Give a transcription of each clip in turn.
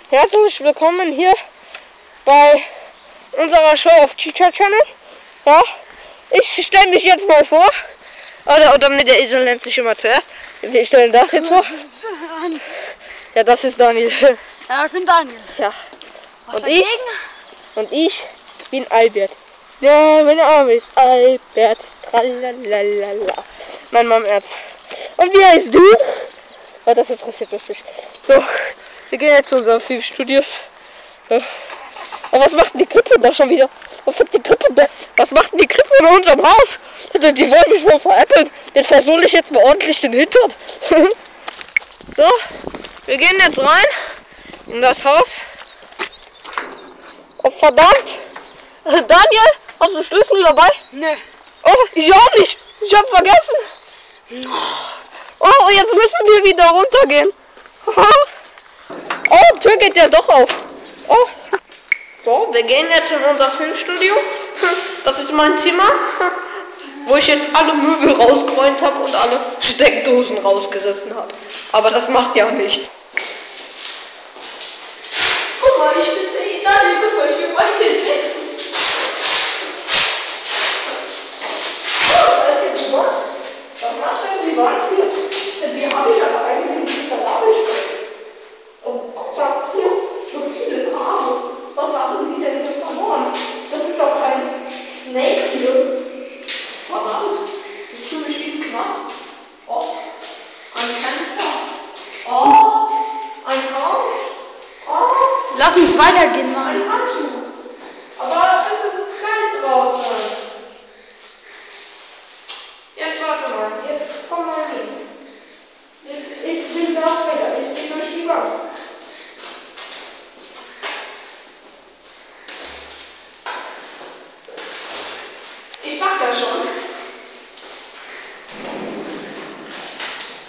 Herzlich willkommen hier bei unserer Show auf Chicha Channel. Ja, ich stelle mich jetzt mal vor. Oder mit der Esel nennt sich immer zuerst. Wir stellen das jetzt vor. Ja, das ist Daniel. Ja, ich bin Daniel. Ja. Was Und ich bin Albert. Ja, mein Name ist Albert. Tralalala. Nein, mal im Ernst. Und wie heißt du? Oh, das interessiert mich nicht. So, wir gehen jetzt zu unseren Filmstudios. Ja. Aber was macht denn die Krippe da schon wieder? Was macht denn die Krippe in unserem Haus? Die wollen mich wohl veräppeln. Den versohle ich jetzt mal ordentlich den Hintern. So, wir gehen jetzt rein in das Haus. Oh, verdammt. Daniel, hast du Schlüssel dabei? Nee. Oh, ich auch nicht. Ich hab vergessen. Oh, jetzt müssen wir wieder runtergehen. Oh, Tür geht ja doch auf. Oh. So, wir gehen jetzt in unser Filmstudio. Das ist mein Zimmer, wo ich jetzt alle Möbel rausgeräumt habe und alle Steckdosen rausgerissen habe. Aber das macht ja nichts. Guck mal, ich bin der Italien, guck mal, ich bin Michael Jackson. Oh, da ist jetzt die Wand. Was macht denn die Wand hier? Die habe ich aber eigentlich nicht verlassen. Oh, guck mal, hier, so viele Kabel. Was haben die denn hier verloren? Das ist doch ein Snake hier. Verdammt, ich fühle mich wie knapp. Oh, ein Fenster. Oh, ein Haus. Oh, Lass uns weitergehen, Mann. ein Handschuh. Aber es ist kein draußen. Jetzt warte mal, jetzt komm mal hin. Ich bin da wieder, ich bin durch die Wand. Ich mach das schon.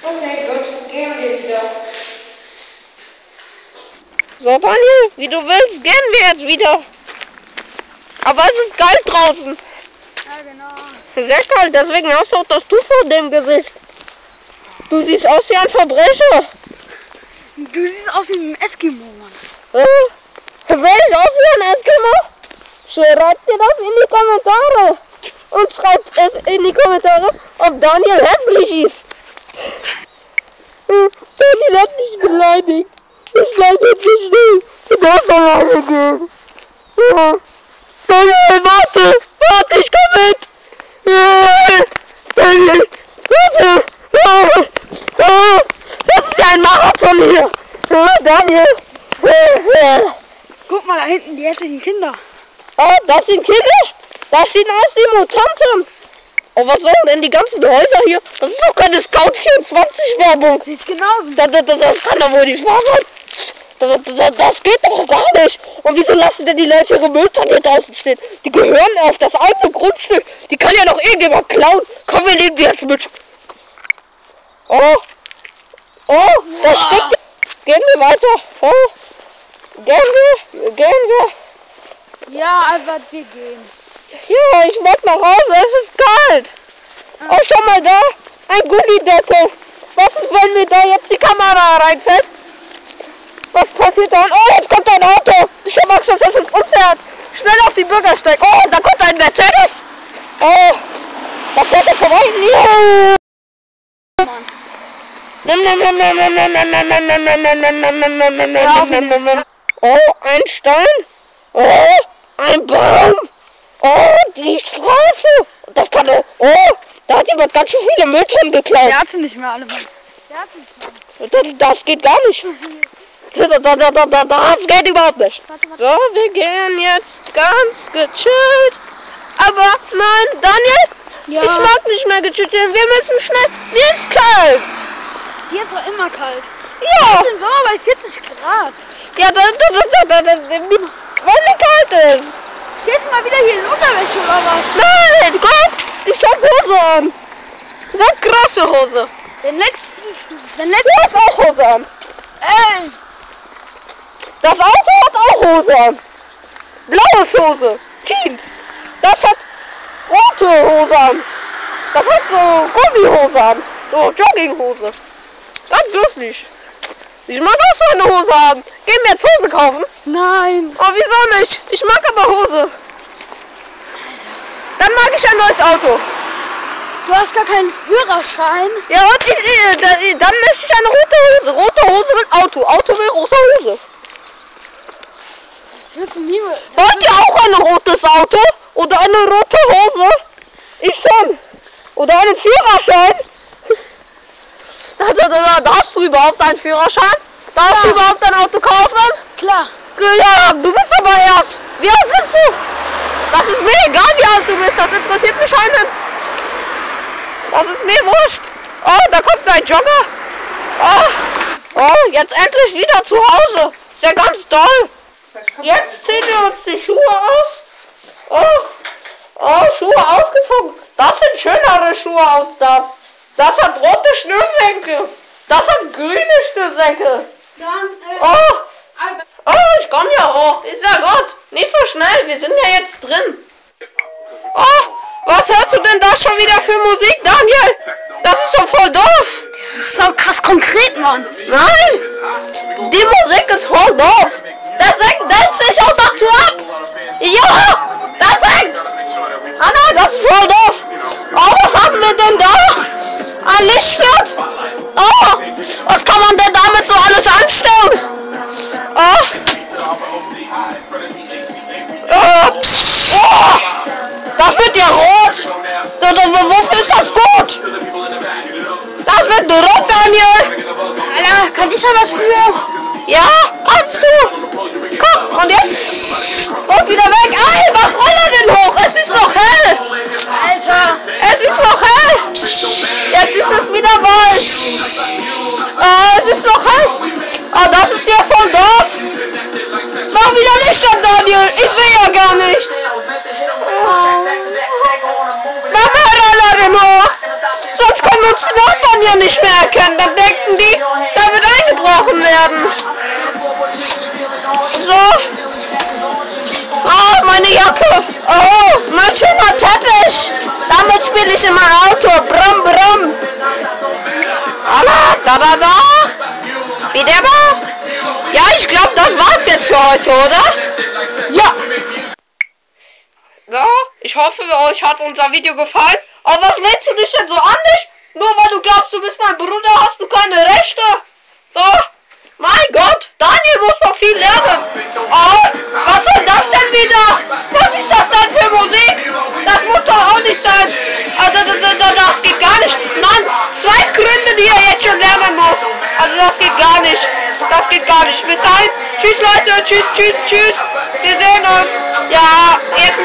Okay, gut, gehen wir wieder. So, Daniel, wie du willst, gehen wir jetzt wieder. Aber es ist kalt draußen. Ja, genau. Sehr kalt, deswegen hast du auch das Tuch vor dem Gesicht. Du siehst aus wie ein Verbrecher. Du siehst aus wie ein Eskimo, Mann. Sehe ich aus wie ein Eskimo? Schreibt dir das in die Kommentare. Und schreibt es in die Kommentare, ob Daniel hässlich ist. Daniel hat mich beleidigt. Ich bleib jetzt nicht still. Du darfst alleine gehen. Ja. Daniel, warte. Warte, ich komm mit. Ja. Daniel, warte. Ja. Das ist ja ein Marathon hier. Ja, Daniel. Ja. Guck mal da hinten, die hässlichen Kinder. Oh, das sind Kinder? Das sieht aus wie Mutanten. Oh, was sollen denn die ganzen Häuser hier? Das ist doch keine Scout 24 Werbung. Sieht genauso. Das kann doch wohl nicht wahr sein. Das geht doch gar nicht. Und wieso lassen denn die Leute ihre Mülltonnen hier draußen stehen? Die gehören auf das alte Grundstück. Die kann ja noch irgendjemand klauen. Komm, wir nehmen die jetzt mit. Oh. Oh, da steckt. Gehen wir weiter. Oh. Gehen wir. Ja, Albert, wir gehen. Ja, ich mag nach Hause, es ist kalt. Oh, schau mal da, ein Gullideckel. Was ist, wenn mir da jetzt die Kamera reinfällt? Was passiert dann? Oh, jetzt kommt ein Auto. Ich hab Angst, dass das ein Unfall hat. Schnell auf die Bürgersteig. Oh, da kommt ein Mercedes. Oh, da fährt er vorbei. Ja. Oh, ein Stein. Oh, ein Baum. Oh, die Straße. Das kann er. Oh, da hat jemand ganz schön viele Mülltonnen geklaut. Der hat sie nicht mehr alle, Mann. Der hat sie nicht mehr. Das geht gar nicht. Das geht überhaupt nicht. So, wir gehen jetzt ganz gechillt. Aber nein, Daniel, Ja. ich mag nicht mehr gechillt. Wir müssen schnell. Mir ist kalt. Hier ist doch immer kalt. Ja. Im Sommer bei 40 Grad. Ja, wenn mir kalt ist. Stehst du mal wieder hier in Unterwäsche oder was? Nein, guck, ich hab Hose an. Ich hab krasse Hose. Du hast auch Hose an. Das Auto hat auch Hose an. Blaue Hose. Jeans. Das hat rote Hose an. Das hat so Gummihose an. So Jogginghose. Ganz lustig. Ich mag auch so eine Hose haben. Gehen wir jetzt Hose kaufen? Nein. Oh, wieso nicht? Ich mag aber Hose. Dann mag ich ein neues Auto. Du hast gar keinen Führerschein. Ja, und dann möchte ich eine rote Hose. Rote Hose will Auto. Auto will rote Hose. Das wissen nie mehr. Wollt ihr auch ein rotes Auto? Oder eine rote Hose? Ich schon. Oder einen Führerschein? Da hast du überhaupt einen Führerschein? Darfst du überhaupt ein Auto kaufen? Klar. Ja, du bist aber erst. Wie alt bist du? Das ist mir egal, wie alt du bist. Das interessiert mich einen. Das ist mir wurscht. Oh, da kommt ein Jogger. Oh, jetzt endlich wieder zu Hause. Ist ja ganz toll. Jetzt ziehen wir uns die Schuhe aus. Oh, Schuhe ausgezogen. Das sind schönere Schuhe als das. Das hat rote Schnürsenkel. Das hat grüne Schnürsenkel. Oh, ich komme ja hoch. Ist ja gut. Nicht so schnell. Wir sind ja jetzt drin. Oh, was hörst du denn da schon wieder für Musik, Daniel? Das ist doch voll doof. Das ist so krass konkret, Mann. Nein, die Musik ist voll doof. Deswegen dämpft sich auch dazu ab. Ja, deswegen. Ah nein, das ist voll doof. Oh, was haben wir denn da? Ein Lichtschwert. Oh, was kann man denn damit so alles anstellen? Oh, das wird ja rot. Wofür ist das gut? Das wird rot, Daniel. Alter, kann ich ja was für? Ja, kannst du. Guck, und jetzt und wieder weg. Ey, mach Roller denn hoch. Es ist noch hell. Alter. Es ist noch hell. Jetzt ist es wieder weiß. Es ist noch hell. Oh, das ist ja voll doof. Mach wieder Licht an, Daniel. Ich sehe ja gar nichts. Mach mal Roller hoch. Sonst können uns die Nachbarn ja nicht mehr erkennen. Dann denken die, da wird eingebrochen werden. So. Oh, meine Jacke. Oh, mein schöner Teppich. Damit spiele ich immer Auto. Brumm, brumm. Da. Wie der war? Ja, ich glaube, das war's jetzt für heute, oder? Ja. So, ich hoffe, euch hat unser Video gefallen. Aber was lädst du dich denn so an dich? Nur weil du glaubst, du bist mein Bruder, hast du keine Rechte. So. Mein Gott, Daniel muss noch viel lernen. Oh, was soll das denn wieder? Was ist das denn für Musik? Das muss doch auch nicht sein. Also, das geht gar nicht. Mann, 2 Gründe, die er jetzt schon lernen muss. Also das geht gar nicht. Das geht gar nicht. Bis dahin. Tschüss Leute. Tschüss. Wir sehen uns. Ja, jetzt